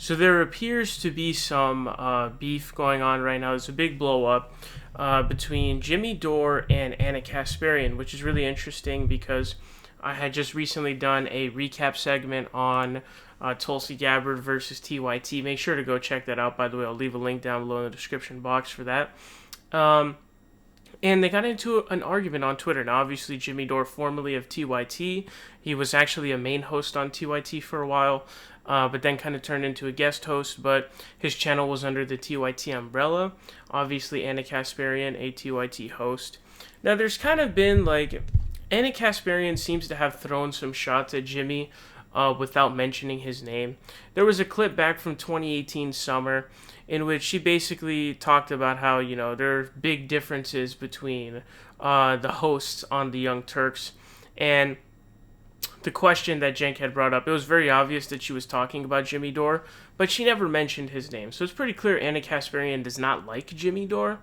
So there appears to be some beef going on right now. There's a big blow up between Jimmy Dore and Anna Kasparian, which is really interesting because I had just recently done a recap segment on Tulsi Gabbard versus TYT. Make sure to go check that out, by the way. I'll leave a link down below in the description box for that. And they got into an argument on Twitter. Now, obviously, Jimmy Dore, formerly of TYT, he was actually a main host on TYT for a while, but then kind of turned into a guest host. But his channel was under the TYT umbrella. Obviously, Anna Kasparian, a TYT host. Now, there's kind of been like Anna Kasparian seems to have thrown some shots at Jimmy without mentioning his name. There was a clip back from 2018 summer in which she basically talked about how, you know, there are big differences between the hosts on the Young Turks. And the question that Jenk had brought up, it was very obvious that she was talking about Jimmy Dore, but she never mentioned his name. So it's pretty clear Anna Kasparian does not like Jimmy Dore.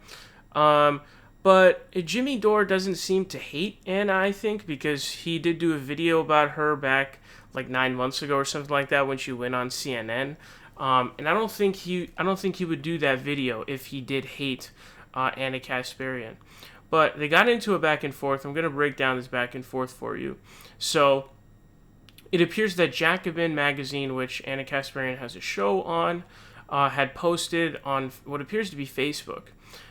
But Jimmy Dore doesn't seem to hate Anna, I think, because he did do a video about her back like 9 months ago or something like that when she went on CNN. And I don't think he would do that video if he did hate Anna Kasparian. But they got into a back and forth. I'm going to break down this back and forth for you. So it appears that Jacobin magazine, which Anna Kasparian has a show on, had posted on what appears to be Facebook.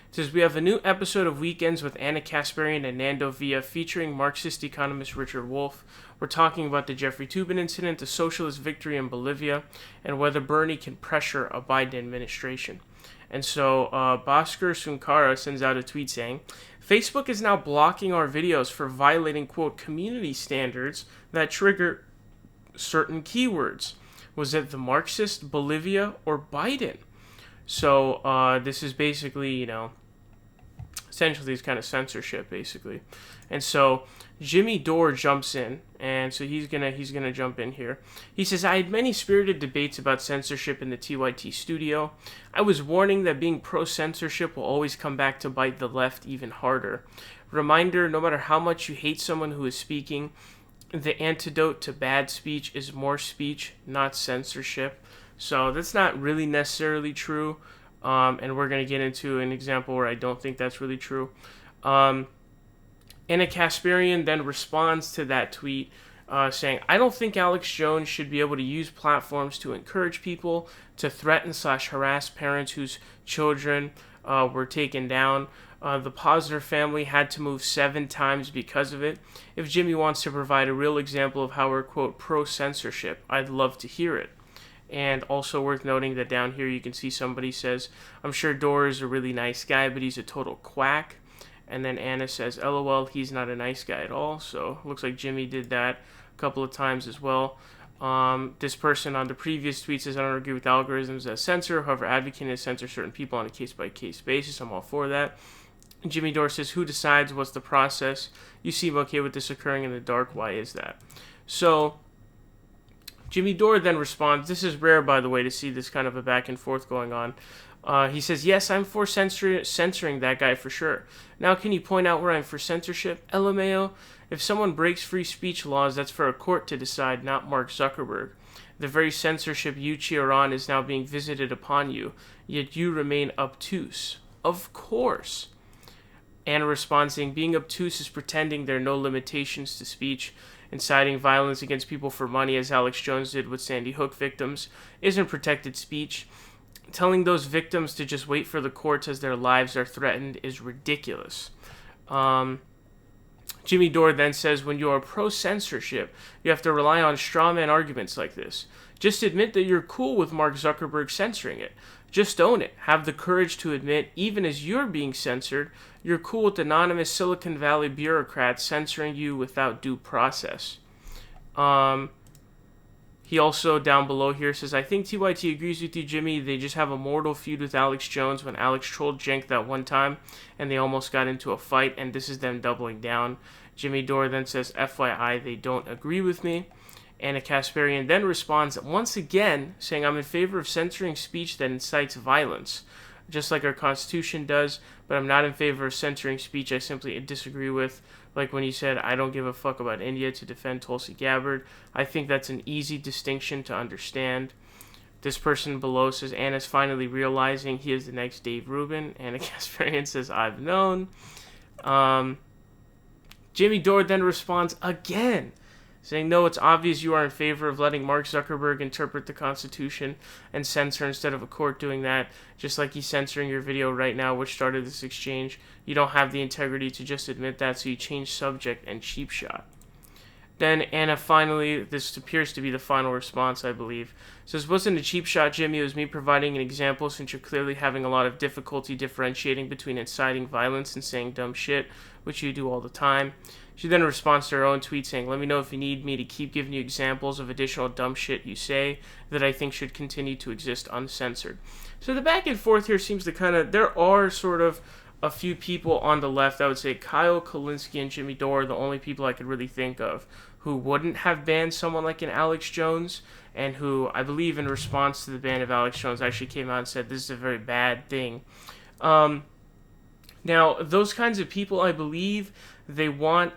It says, "We have a new episode of Weekends with Anna Kasparian and Nando Villa featuring Marxist economist Richard Wolff. We're talking about the Jeffrey Toobin incident, the socialist victory in Bolivia, and whether Bernie can pressure a Biden administration." And so Bhaskar Sunkara sends out a tweet saying, "Facebook is now blocking our videos for violating, quote, community standards that trigger certain keywords. Was it the Marxist, Bolivia, or Biden?" So this is basically, you know, essentially it's kind of censorship, basically. And so Jimmy Dore jumps in, and so he's gonna jump in here. He says, "I had many spirited debates about censorship in the TYT studio. I was warning that being pro-censorship will always come back to bite the left even harder. Reminder, no matter how much you hate someone who is speaking, the antidote to bad speech is more speech, not censorship." So that's not really necessarily true. And we're going to get into an example where I don't think that's really true. Anna Kasparian then responds to that tweet saying, "I don't think Alex Jones should be able to use platforms to encourage people to threaten/harass parents whose children were taken down. The Posner family had to move 7 times because of it. If Jimmy wants to provide a real example of how we're, quote, pro-censorship, I'd love to hear it." And also worth noting that down here you can see somebody says, "I'm sure Dore is a really nice guy, but he's a total quack." And then Anna says, "LOL, he's not a nice guy at all." So looks like Jimmy did that a couple of times as well. This person on the previous tweet says, "I don't agree with algorithms that censor. However, advocating to censor certain people on a case-by-case basis, I'm all for that." And Jimmy Dore says, "Who decides? What's the process? You seem okay with this occurring in the dark. Why is that?" So Jimmy Dore then responds, this is rare, by the way, to see this kind of a back and forth going on. He says, "Yes, I'm for censoring that guy for sure. Now, can you point out where I'm for censorship? LMAO, if someone breaks free speech laws, that's for a court to decide, not Mark Zuckerberg. The very censorship you cheer on is now being visited upon you, yet you remain obtuse." Of course. Anna responds saying, "Being obtuse is pretending there are no limitations to speech. Inciting violence against people for money, as Alex Jones did with Sandy Hook victims, isn't protected speech. Telling those victims to just wait for the courts as their lives are threatened is ridiculous." Jimmy Dore then says, "When you are pro-censorship, you have to rely on strawman arguments like this. Just admit that you're cool with Mark Zuckerberg censoring it. Just own it. Have the courage to admit, even as you're being censored, you're cool with anonymous Silicon Valley bureaucrats censoring you without due process." He also, down below here, says, "I think TYT agrees with you, Jimmy. They just have a mortal feud with Alex Jones when Alex trolled Jenk that one time, and they almost got into a fight, and this is them doubling down." Jimmy Dore then says, "FYI, they don't agree with me." Anna Kasparian then responds once again, saying, "I'm in favor of censoring speech that incites violence, just like our Constitution does, but I'm not in favor of censoring speech I simply disagree with, like when you said, 'I don't give a fuck about India' to defend Tulsi Gabbard. I think that's an easy distinction to understand." This person below says, Anna's finally realizing he is the next Dave Rubin. Anna Kasparian says, I've known. Jimmy Dore then responds again, saying, no, it's obvious you are in favor of letting Mark Zuckerberg interpret the Constitution and censor instead of a court doing that, just like he's censoring your video right now, which started this exchange. You don't have the integrity to just admit that, so you change subject and cheap shot. Then Anna finally, this appears to be the final response, I believe, says, wasn't a cheap shot, Jimmy. It was me providing an example since you're clearly having a lot of difficulty differentiating between inciting violence and saying dumb shit, which you do all the time. She then responds to her own tweet saying, let me know if you need me to keep giving you examples of additional dumb shit you say that I think should continue to exist uncensored. So the back and forth here seems to kind of, there are sort of a few people on the left, I would say Kyle Kulinski and Jimmy Dore are the only people I could really think of who wouldn't have banned someone like an Alex Jones, and who, I believe in response to the ban of Alex Jones, actually came out and said this is a very bad thing. Now, those kinds of people, I believe, they want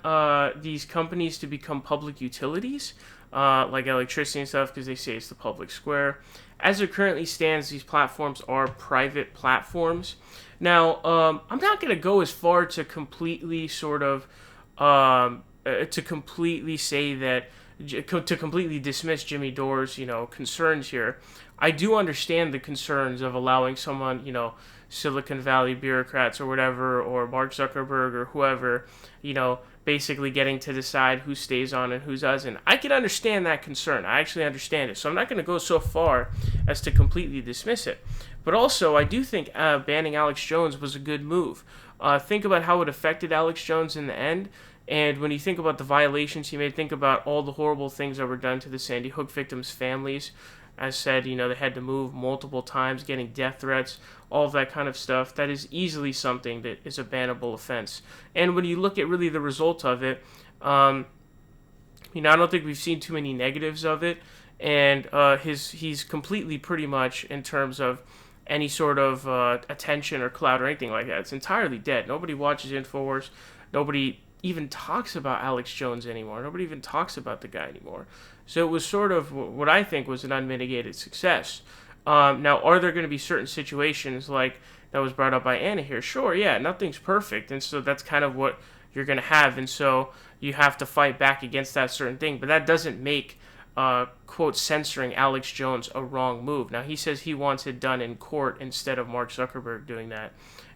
these companies to become public utilities, like electricity and stuff, because they say it's the public square. As it currently stands, these platforms are private platforms. Now, I'm not going to go as far to completely sort of, to completely say that, to completely dismiss Jimmy Dore's, concerns here. I do understand the concerns of allowing someone, Silicon Valley bureaucrats or whatever, or Mark Zuckerberg or whoever, basically getting to decide who stays on and who doesn't. I can understand that concern. I actually understand it. So I'm not going to go so far as to completely dismiss it. But also, I do think banning Alex Jones was a good move. Think about how it affected Alex Jones in the end. And when you think about the violations he made, think about all the horrible things that were done to the Sandy Hook victims' families. As said, they had to move multiple times, getting death threats, all of that kind of stuff. That is easily something that is a bannable offense. And when you look at really the result of it, I don't think we've seen too many negatives of it. And he's completely pretty much, in terms of any sort of attention or clout or anything like that, it's entirely dead. Nobody watches InfoWars. Nobody even talks about Alex Jones anymore. Nobody even talks about the guy anymore. So it was sort of what I think was an unmitigated success. Now, are there going to be certain situations like that was brought up by Anna here? Sure, yeah, nothing's perfect. And so that's kind of what you're going to have. And so you have to fight back against that certain thing. But that doesn't make, quote, censoring Alex Jones a wrong move. Now, he says he wants it done in court instead of Mark Zuckerberg doing that.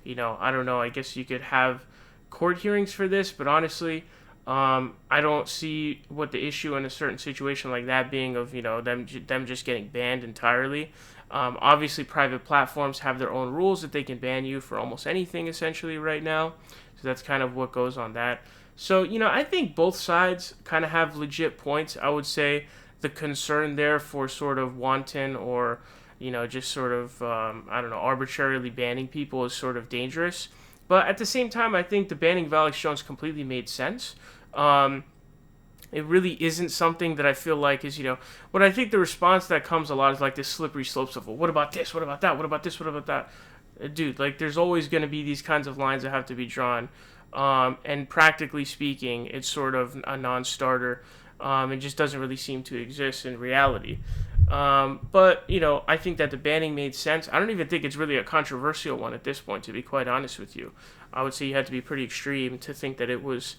I don't know. I guess you could have court hearings for this, but honestly, I don't see what the issue in a certain situation like that being of, them just getting banned entirely. Obviously, private platforms have their own rules that they can ban you for almost anything, essentially, right now. So that's kind of what goes on that. So, I think both sides kind of have legit points. I would say the concern there for sort of wanton or, just sort of, arbitrarily banning people is sort of dangerous. But at the same time, I think the banning of Alex Jones completely made sense. It really isn't something that I feel like is, what I think the response that comes a lot is like this slippery slopes of, well, what about this? What about that? What about this? What about that? Dude, there's always going to be these kinds of lines that have to be drawn. And practically speaking, it's sort of a non-starter. It just doesn't really seem to exist in reality. But, I think that the banning made sense. I don't even think it's really a controversial one at this point, to be quite honest with you. I would say you had to be pretty extreme to think that it was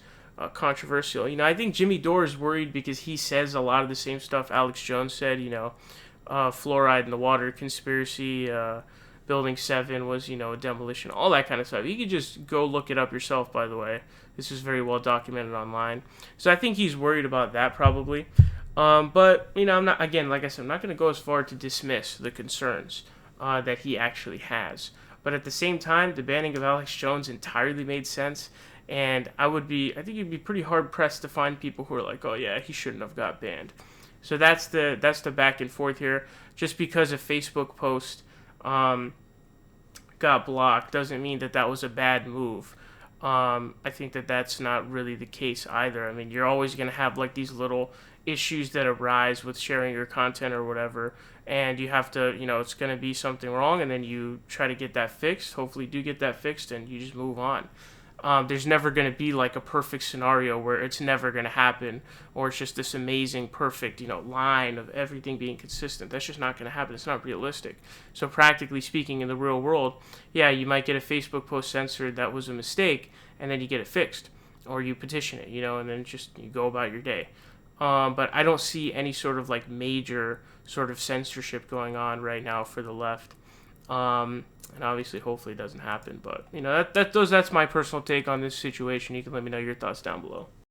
controversial. I think Jimmy Dore is worried because he says a lot of the same stuff Alex Jones said, fluoride in the water conspiracy, Building 7 was, a demolition, all that kind of stuff. You could just go look it up yourself, by the way. This is very well documented online. So I think he's worried about that probably. But, I'm not, again, like I said, I'm not going to go as far to dismiss the concerns that he actually has. But at the same time, the banning of Alex Jones entirely made sense. And I think you'd be pretty hard pressed to find people who are like, oh yeah, he shouldn't have got banned. So that's the back and forth here. Just because a Facebook post got blocked doesn't mean that was a bad move. I think that's not really the case either. I mean, you're always going to have these little issues that arise with sharing your content or whatever, and you have to, it's going to be something wrong, and then you try to get that fixed. Hopefully you do get that fixed, and you just move on. There's never going to be like a perfect scenario where it's never going to happen, or it's just this amazing, perfect, line of everything being consistent. That's just not going to happen. It's not realistic. So practically speaking, in the real world, yeah, you might get a Facebook post censored that was a mistake, and then you get it fixed, or you petition it, and then just you go about your day. But I don't see any sort of like major sort of censorship going on right now for the left. And obviously, hopefully, it doesn't happen. But that's my personal take on this situation. You can let me know your thoughts down below.